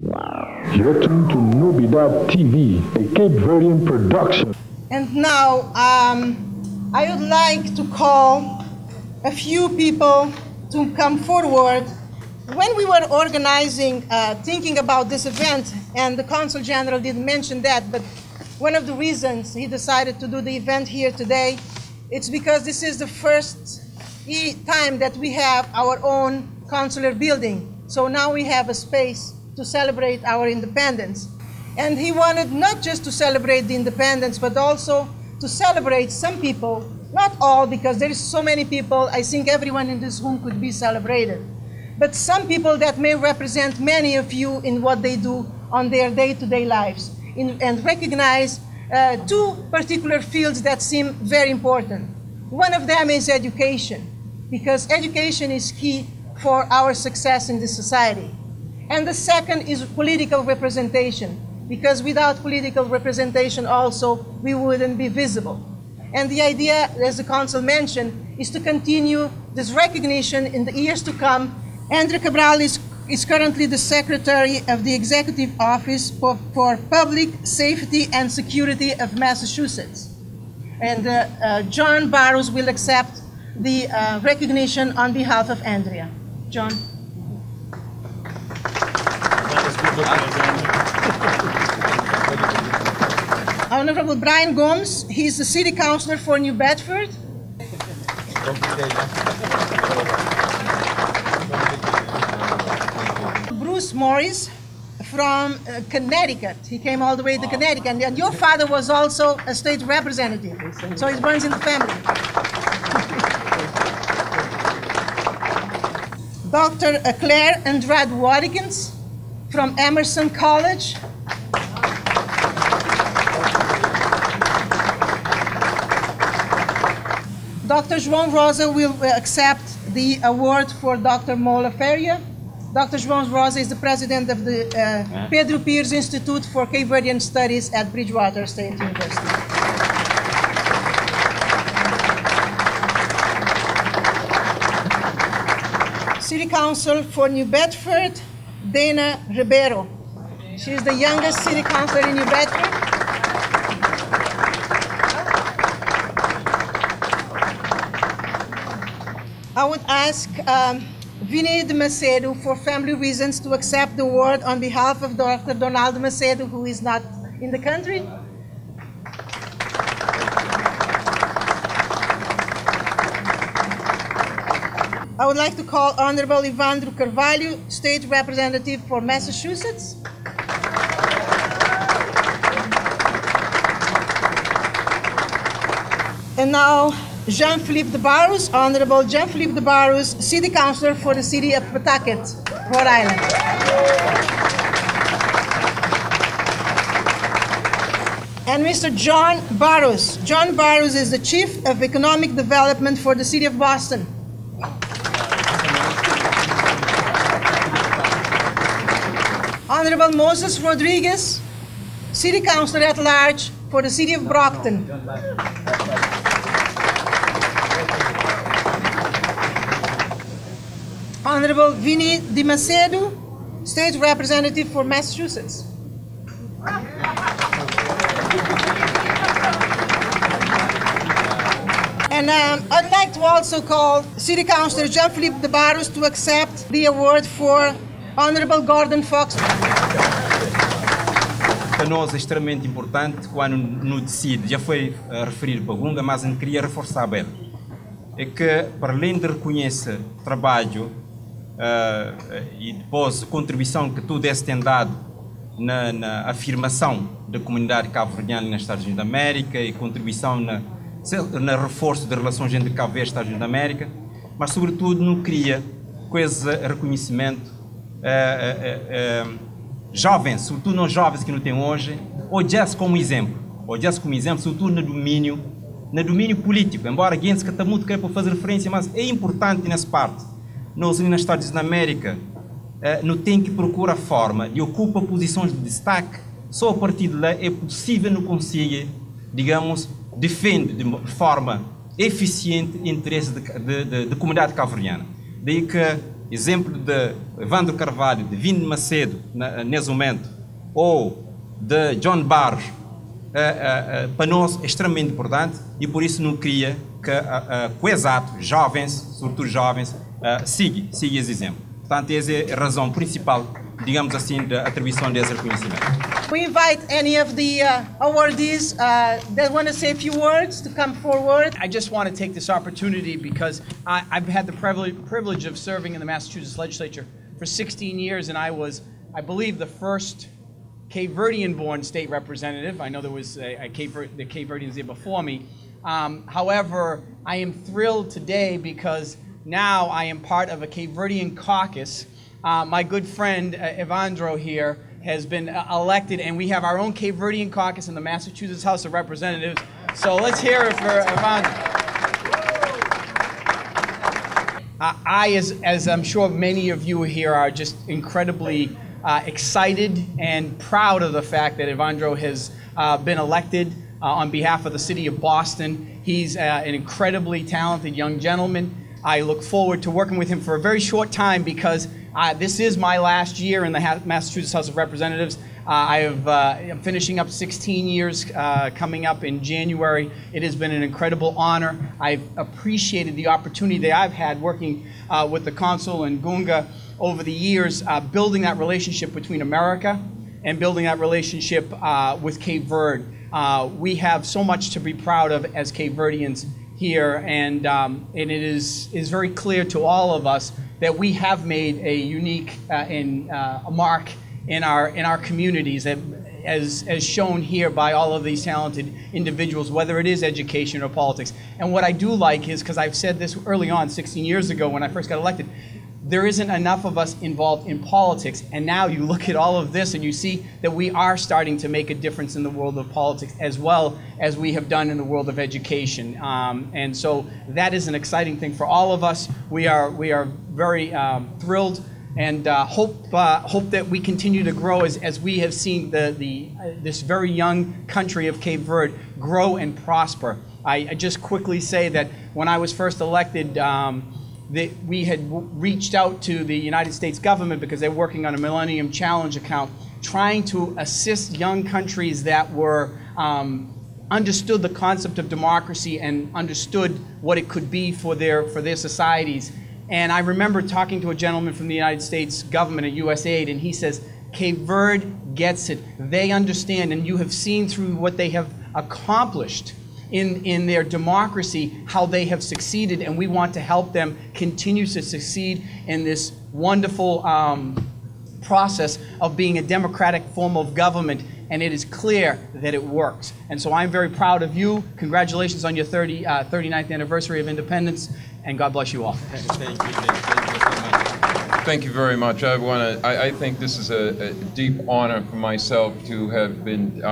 You're tuned to Nubidab TV, a Cape Verdean production. And now, I would like to call a few people to come forward. When we were organizing, thinking about this event, and the Consul General didn't mention that, but one of the reasons he decided to do the event here today, it's because this is the first time that we have our own consular building. So now we have a space to celebrate our independence. And he wanted not just to celebrate the independence, but also to celebrate some people, not all, because there is so many people, I think everyone in this room could be celebrated, but some people that may represent many of you in what they do on their day-to-day lives, and recognize two particular fields that seem very important. One of them is education, because education is key for our success in this society. And the second is political representation, because without political representation also, we wouldn't be visible. And the idea, as the Consul mentioned, is to continue this recognition in the years to come. Andrea CABRAL is currently the Secretary of the Executive Office for Public Safety and Security of Massachusetts. And John Barrows will accept the recognition on behalf of Andrea. John. Honorable Brian Gomes, he's the City Councilor for New Bedford. Bruce Morris from Connecticut. He came all the way to Connecticut. And your father was also a state representative, so it runs in the family. Dr. Claire Andrade-Watkins from Emerson College. Dr. João Rosa will accept the award for Dr. MOHLER-FARIA. Dr. João Rosa is the president of the Pedro Pierce Institute for Cape Verdean Studies at Bridgewater State University. City Council for New Bedford, Dana RIBEIRO. She is the youngest city councilor in New Bedford. I would ask Vinny de Macedo, for family reasons, to accept the award on behalf of Dr. Donaldo Macedo, who is not in the country. I would like to call Honorable EVANDRO Carvalho, State Representative for Massachusetts. And now, Jean-Philippe de Barros, Honorable Jean-Philippe de Barros, City Councilor for the City of Pawtucket, Rhode Island. And Mr. John Barros. John Barros is the Chief of Economic Development for the City of Boston. Honorable Moses Rodriguez, City Councilor at Large for the City of Brockton. Honorable Vinny de Macedo, State Representative for Massachusetts. And I'd like to also call City Councilor Jean-Philippe de Barros to accept the award for Honorable Gordon Fox. Para nós é extremamente importante quando no decide, já foi referido para o GUNGA, mas eu queria reforçar bem, é que para além de reconhecer o trabalho e depois a contribuição que tudo esse tem dado na afirmação da comunidade cabo-verdiana nos Estados Unidos da América e contribuição no reforço das relações entre Cabo Verde e Estados Unidos da América, mas sobretudo não queria coisa reconhecimento jovens, sobretudo não jovens que não têm hoje, olhar-se como exemplo, sobretudo no domínio político, embora alguém se está muito querendo fazer referência, mas é importante nessa parte. Nós nos Estados Unidos da América não tem que procurar forma de ocupar posições de destaque, só a partir de lá é possível não conseguir, digamos, defender de forma eficiente interesses da comunidade cabo-verdiana. Daí que exemplo de Evandro Carvalho, de Vino de Macedo, nesse momento, ou de John Barros, para nós é extremamente importante e por isso não queria que o exato, jovens, sobretudo jovens, sigam esse exemplo. Portanto, essa é a razão principal, digamos assim, da atribuição desse reconhecimento. We invite any of the awardees that want to say a few words to come forward. I just want to take this opportunity because I've had the privilege of serving in the Massachusetts legislature for 16 years, and I was, I believe, the first Cape Verdean-born state representative. I know there was the Cape Verdeans there before me. However, I am thrilled today because now I am part of a Cape Verdean caucus. My good friend EVANDRO here has been elected, and we have our own Cape Verdean caucus in the Massachusetts House of Representatives. So let's hear it for EVANDRO. As I'm sure many of you here are, just incredibly excited and proud of the fact that EVANDRO has been elected on behalf of the city of Boston. He's an incredibly talented young gentleman. I look forward to working with him for a very short time because this is my last year in the Massachusetts House of Representatives. I'm finishing up 16 years coming up in January. It has been an incredible honor. I've appreciated the opportunity that I've had working with the Consul and GUNGA over the years, building that relationship between America and building that relationship with Cape Verde. We have so much to be proud of as Cape Verdeans here, and it is very clear to all of us that we have made a unique a mark in our communities, as shown here by all of these talented individuals, whether it is education or politics. And what I do like is, because I've said this early on, 16 years ago when I first got elected, there isn't enough of us involved in politics, and now you look at all of this and you see that we are starting to make a difference in the world of politics as well as we have done in the world of education. And so that is an exciting thing for all of us. We are very thrilled and hope that we continue to grow as we have seen this very young country of Cape Verde grow and prosper. I just quickly say that when I was first elected, we had reached out to the United States government because they're working on a Millennium Challenge account, trying to assist young countries that were understood the concept of democracy and understood what it could be for their societies. And I remember talking to a gentleman from the United States government at USAID, and he says, Cape Verde gets it. They understand, and you have seen through what they have accomplished in their democracy, how they have succeeded, and we want to help them continue to succeed in this wonderful process of being a democratic form of government, and it is clear that it works. And so I'm very proud of you. Congratulations on your 39th anniversary of independence, and God bless you all. Thank you so much. Thank you very much. I think this is a deep honor for myself to have been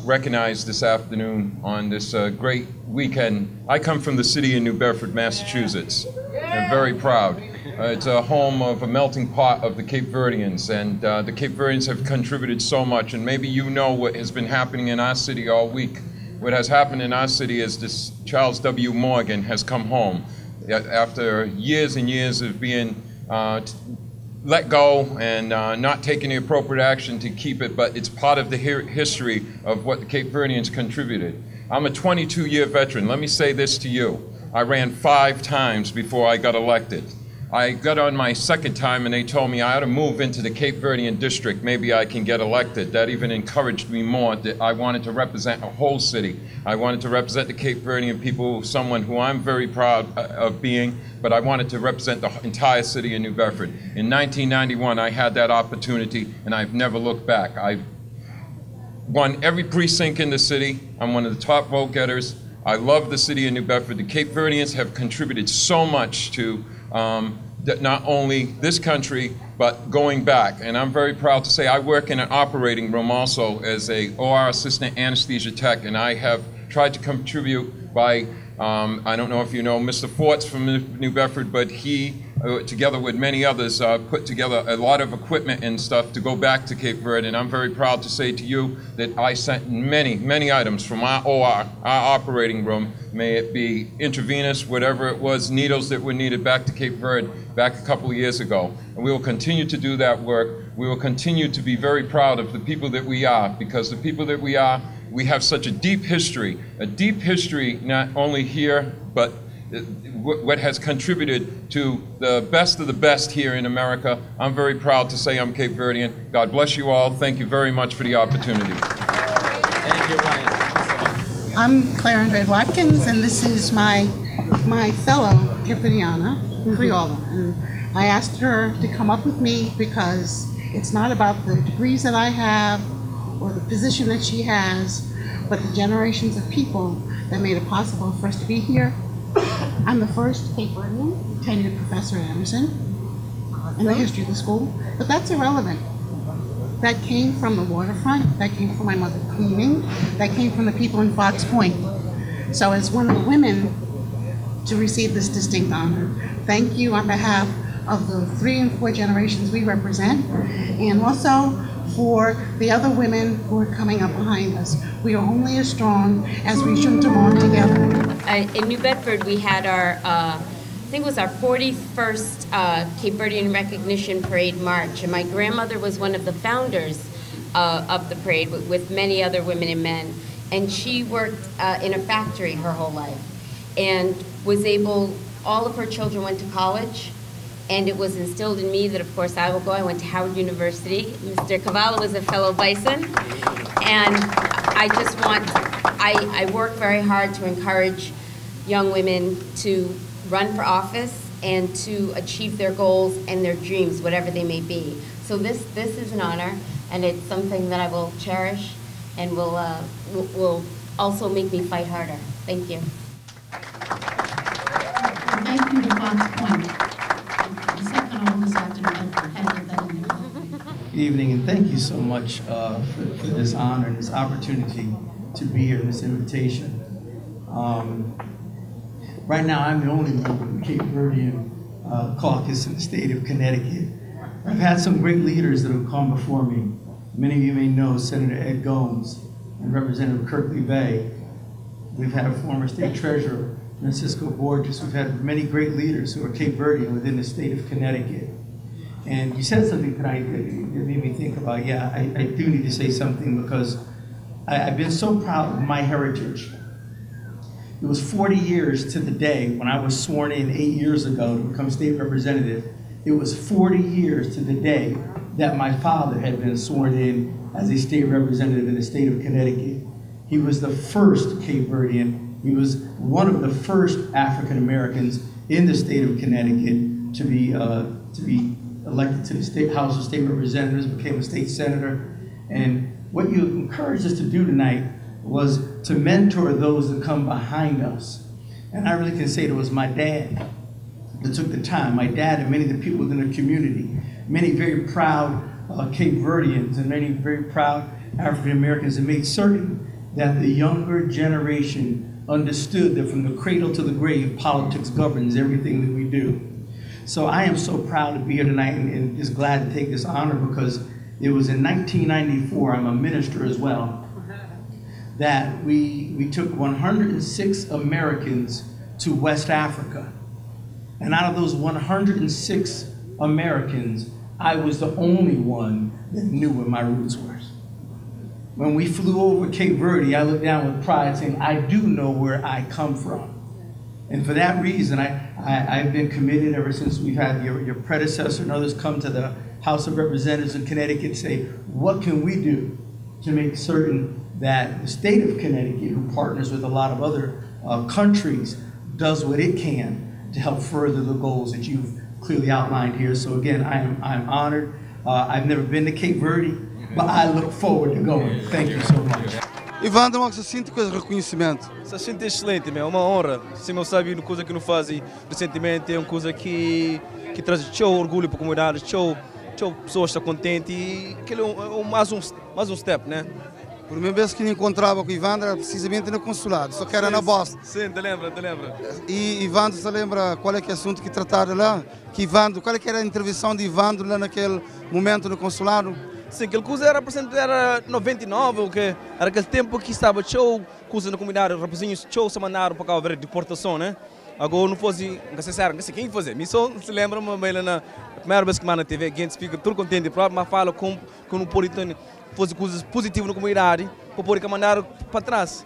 recognized this afternoon on this great weekend. I come from the city of New Bedford, Massachusetts. I'm very proud. It's a home of a melting pot of the Cape Verdeans, and the Cape Verdeans have contributed so much, and maybe you know what has been happening in our city all week. What has happened in our city is this Charles W. Morgan has come home after years and years of being let go and not taking the appropriate action to keep it, but it's part of the history of what the Cape Verdeans contributed. I'm a 22-year veteran. Let me say this to you. I ran 5 times before I got elected. I got on my second time and they told me I ought to move into the Cape Verdean district. Maybe I can get elected. That even encouraged me more. That I wanted to represent a whole city. I wanted to represent the Cape Verdean people, someone who I'm very proud of being, but I wanted to represent the entire city of New Bedford. In 1991, I had that opportunity and I've never looked back. I've won every precinct in the city. I'm one of the top vote getters. I love the city of New Bedford. The Cape Verdeans have contributed so much to not only this country, but going back. And I'm very proud to say I work in an operating room also as a OR assistant anesthesia tech, and I have tried to contribute by, I don't know if you know Mr. Forts from New Bedford, but he together with many others, put together a lot of equipment and stuff to go back to Cape Verde. And I'm very proud to say to you that I sent many items from our OR, our operating room, may it be intravenous, whatever it was, needles that were needed back to Cape Verde back a couple of years ago. And we will continue to do that work. We will continue to be very proud of the people that we are, because the people that we are, we have such a deep history not only here, but what has contributed to the best of the best here in America. I'm very proud to say I'm Cape Verdean. God bless you all. Thank you very much for the opportunity. Thank you, Ryan. I'm Claire Andrade-Watkins, and this is my fellow Cape Verdeana, Creola. And I asked her to come up with me because it's not about the degrees that I have or the position that she has, but the generations of people that made it possible for us to be here. I'm the first Cape Verdean tenured professor at Emerson in the history of the school, but that's irrelevant. That came from the waterfront, that came from my mother cleaning, that came from the people in Fox Point. So as one of the women to receive this distinct honor, thank you on behalf of the 3 and 4 generations we represent, and also for the other women who are coming up behind us. We are only as strong as we should belong together. In New Bedford, we had our, I think it was our 41st Cape Verdean Recognition Parade March, and my grandmother was one of the founders of the parade with many other women and men, and she worked in a factory her whole life, and was able, all of her children went to college, and it was instilled in me that, of course, I will go. I went to Howard University. Mr. Carvalho was a fellow Bison. And I just want, I work very hard to encourage young women to run for office and to achieve their goals and their dreams, whatever they may be. So this is an honor, and it's something that I will cherish and will also make me fight harder. Thank you. Thank you to Fox Point. Good evening, and thank you so much for this honor and this opportunity to be here in this invitation. Right now, I'm the only member of the Cape Verdean caucus in the state of Connecticut. I've had some great leaders that have come before me. Many of you may know Senator Ed Gomes and Representative Kirkley Bay. We've had a former state treasurer, Francisco Borges. We've had many great leaders who are Cape Verdean within the state of Connecticut. And you said something tonight that made me think about, yeah, I do need to say something, because I've been so proud of my heritage. It was 40 years to the day when I was sworn in 8 years ago to become state representative. It was 40 years to the day that my father had been sworn in as a state representative in the state of Connecticut. He was the first Cape Verdean. He was one of the first African Americans in the state of Connecticut to be elected to the State House of State Representatives, became a state senator. And what you encouraged us to do tonight was to mentor those that come behind us. And I really can say it was my dad that took the time. My dad and many of the people within the community, many very proud Cape Verdeans and many very proud African Americans, that made certain that the younger generation understood that from the cradle to the grave, politics governs everything that we do. So I am so proud to be here tonight and just glad to take this honor, because it was in 1994, I'm a minister as well, that we took 106 Americans to West Africa. And out of those 106 Americans, I was the only one that knew where my roots were. When we flew over Cape Verde, I looked down with pride saying, I do know where I come from. And for that reason, I've been committed ever since we've had your predecessor and others come to the House of Representatives in Connecticut and say, what can we do to make certain that the state of Connecticut, who partners with a lot of other countries, does what it can to help further the goals that you've clearly outlined here. So again, I'm honored. I've never been to Cape Verde, but I look forward to going. Thank you so much. Evandro, como se sente com esse reconhecimento? Se sente excelente, é uma honra. Você não sabe uma coisa que não faz recentemente, é uma coisa que traz orgulho para a comunidade, pessoas estão contentes, e aquele mais um step, né? A primeira vez que me encontrava com o Evandro era precisamente no consulado, só que era na Boston. Sim, te lembra. E Evandro, você lembra qual é que é o assunto que trataram lá? Que Evandro, qual é que era a intervenção de Evandro lá naquele momento no consulado? Sim, aquele coisa era 99, o que era aquele tempo que estava show, coisa na comunidade, rapazinhos show se mandaram para Cabo Verde de deportação, né? Agora não fosse necessário, não sei quem fazer. Me só se lembra, mas na primeira vez que na TV, quem fica tudo contente, mas fala com um político, fosse coisas positivas na comunidade, para poder mandar para trás.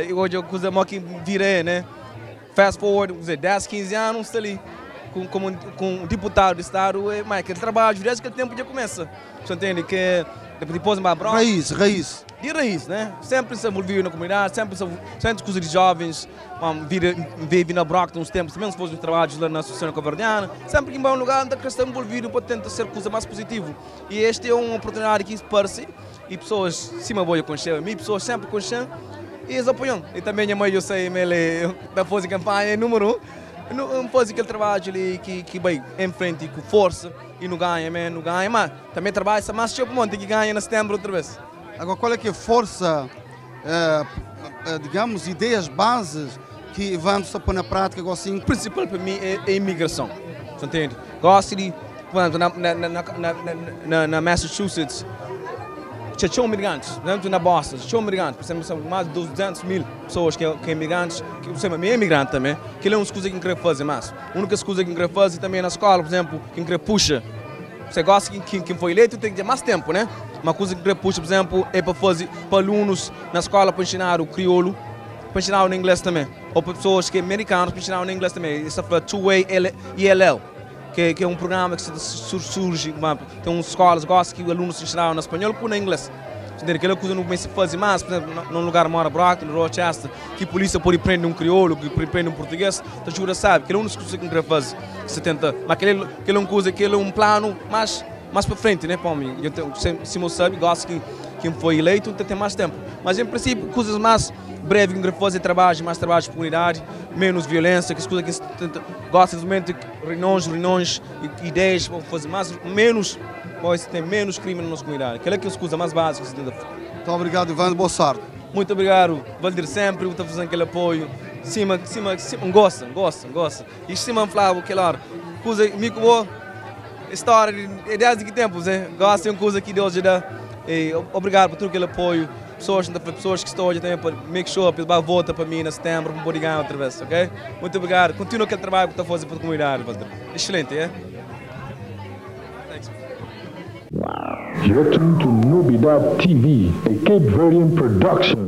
E hoje a coisa que virei, né? Fast forward, 10, 15 anos, está ali. Com um deputado de Estado, mas aquele trabalho, desde aquele tempo já começa. Você entende que depois uma bronca. Raiz. De raiz, né? Sempre se envolvido na comunidade, sempre coisas de jovens, vive na broca uns tempos, mesmo se fosse um trabalho lá na Associação Caboverdiana, sempre que em bom lugar, anda que está envolvido para tentar ser coisa mais positiva. E esta é uma oportunidade que para si, e pessoas, cima boa conhecem, pessoas sempre conhecem, e eles apoiam. E também a mãe, eu sei, ele da fazer campanha número 1. Não faz aquele trabalho ali que vai em frente com força e não ganha, mas também trabalha mais tipo monte que ganha em setembro outra vez. Agora, qual é que é a força, digamos, ideias, bases que vão só pôr na prática? Assim? O principal para mim é a imigração, você entende? Gosto de, por exemplo, na Massachusetts, tinha imigrantes, na Boston, tinha imigrantes, por exemplo, mais de 200 mil pessoas que são imigrantes, que você é immigrante também, que é uma coisa que não quer fazer mais. A única coisa que não quer fazer também na escola, por exemplo, que não quer puxa. Você gosta que quem foi eleito tem que ter mais tempo, né? Uma coisa que quer puxa, por exemplo, é para fazer para alunos na escola para ensinar o crioulo, para ensinar o inglês também. Ou para pessoas que são americanas para ensinar o inglês também. Isso é two-way ELL. Que é um programa que surge, tem umas escolas que gostam que os alunos se ensinam no espanhol com o inglês. Aquela coisa não começa a fazer mais, por exemplo, num lugar mora Brockton, no Rochester, que a polícia pode prender um crioulo, que prende um português, a jura sabe, que é uma coisa que não quer fazer, se tenta, mas aquele é uma coisa, aquele é um plano mais para frente, né, para mim. Se você sabe, gosto que quem foi eleito tem mais tempo, mas em princípio, coisas mais breves que não quer fazer, mais trabalho de comunidade, menos violência, que as coisas que gosta de reuniões, ideias, para fazer mais, menos, pois tem menos crime na nossa comunidade. Aquela que é a coisa mais básica. Muito obrigado, Evandro. Boa sorte. Muito obrigado. Vou dizer sempre, estou fazendo aquele apoio. Cima, gosta. E cima, Flávio, aquela coisa, mico boa, história de desde que tempos, né? Gosta de uma coisa que Deus dá. Obrigado por todo aquele apoio. Pessoas que estão hoje também para make sure, para volta para mim em setembro, para poder ganhar outra vez, ok? Muito obrigado. Continua aquele trabalho que está fazendo para a comunidade, Evandro. Excelente, é? You're tuned to Nubidab TV, a Cape Verdean production.